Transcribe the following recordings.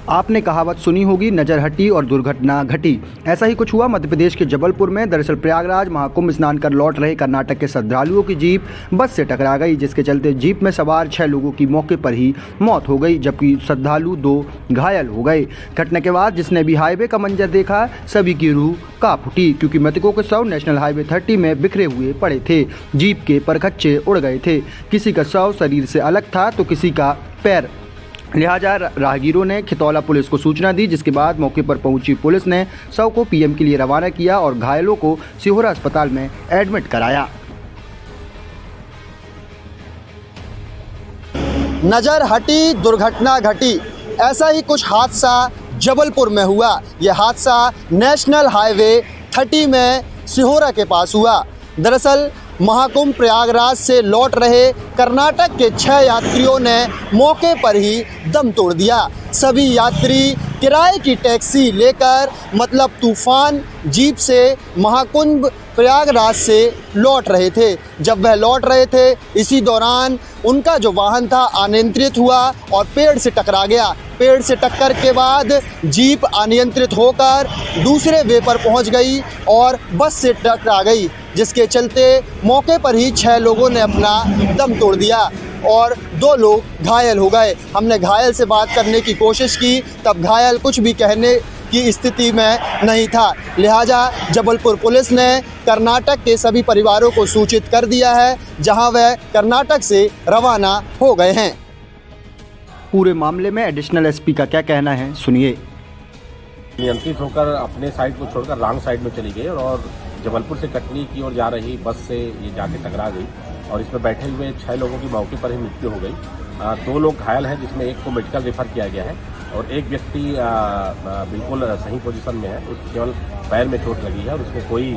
आपने कहावत सुनी होगी, नज़र हटी और दुर्घटना घटी। ऐसा ही कुछ हुआ मध्य प्रदेश के जबलपुर में। दरअसल प्रयागराज महाकुंभ स्नान कर लौट रहे कर्नाटक के श्रद्धालुओं की जीप बस से टकरा गई, जिसके चलते जीप में सवार 6 लोगों की मौके पर ही मौत हो गई, जबकि श्रद्धालु 2 घायल हो गए। घटना के बाद जिसने भी हाईवे का मंजर देखा, सभी की रूह कांप उठी, क्योंकि मृतकों के शव नेशनल हाईवे 30 में बिखरे हुए पड़े थे। जीप के परखच्चे उड़ गए थे। किसी का शव शरीर से अलग था तो किसी का पैर। लिहाजा राहगीरों ने खितौला पुलिस को सूचना दी, जिसके बाद मौके पर पहुंची पुलिस ने शव को पीएम के लिए रवाना किया और घायलों को सिहोरा अस्पताल में एडमिट कराया। नज़र हटी, दुर्घटना घटी। ऐसा ही कुछ हादसा जबलपुर में हुआ। यह हादसा नेशनल हाईवे 30 में सिहोरा के पास हुआ। दरअसल महाकुंभ प्रयागराज से लौट रहे कर्नाटक के 6 यात्रियों ने मौके पर ही दम तोड़ दिया। सभी यात्री किराए की टैक्सी लेकर मतलब तूफान जीप से महाकुंभ प्रयागराज से लौट रहे थे। जब वह लौट रहे थे, इसी दौरान उनका जो वाहन था अनियंत्रित हुआ और पेड़ से टकरा गया। पेड़ से टक्कर के बाद जीप अनियंत्रित होकर दूसरे वे पर पहुंच गई और बस से टकरा गई, जिसके चलते मौके पर ही 6 लोगों ने अपना दम तोड़ दिया और 2 लोग घायल हो गए। हमने घायल से बात करने की कोशिश की, तब घायल कुछ भी कहने की स्थिति में नहीं था। लिहाजा जबलपुर पुलिस ने कर्नाटक के सभी परिवारों को सूचित कर दिया है, जहां वह कर्नाटक से रवाना हो गए हैं। पूरे मामले में एडिशनल एसपी का क्या कहना है, सुनिए। नियंत्रित होकर अपने साइड को छोड़कर रॉन्ग साइड में चली गई और जबलपुर से कटनी की ओर जा रही बस से ये जाके टकरा गई और इसमें बैठे हुए 6 लोगों की मौके पर ही मृत्यु हो गई। 2 लोग घायल हैं, जिसमें एक को मेडिकल रेफर किया गया है और एक व्यक्ति बिल्कुल सही पोजीशन में है। उसको केवल पैर में चोट लगी है और उसको कोई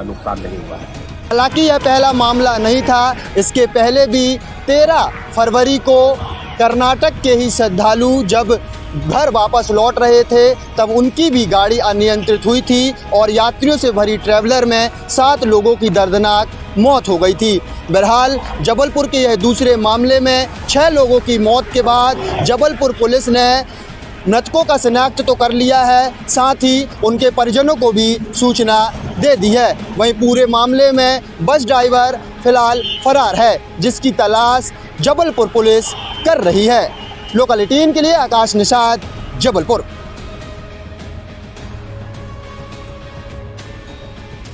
नुकसान नहीं हुआ है। हालांकि यह पहला मामला नहीं था। इसके पहले भी 13 फरवरी को कर्नाटक के ही श्रद्धालु जब घर वापस लौट रहे थे, तब उनकी भी गाड़ी अनियंत्रित हुई थी और यात्रियों से भरी ट्रैवलर में 7 लोगों की दर्दनाक मौत हो गई थी। बहरहाल जबलपुर के यह दूसरे मामले में 6 लोगों की मौत के बाद जबलपुर पुलिस ने मृतकों का शिनाख्त तो कर लिया है, साथ ही उनके परिजनों को भी सूचना दे दी है। वहीं पूरे मामले में बस ड्राइवर फिलहाल फरार है, जिसकी तलाश जबलपुर पुलिस कर रही है। लोकल 18 के लिए आकाश निषाद, जबलपुर।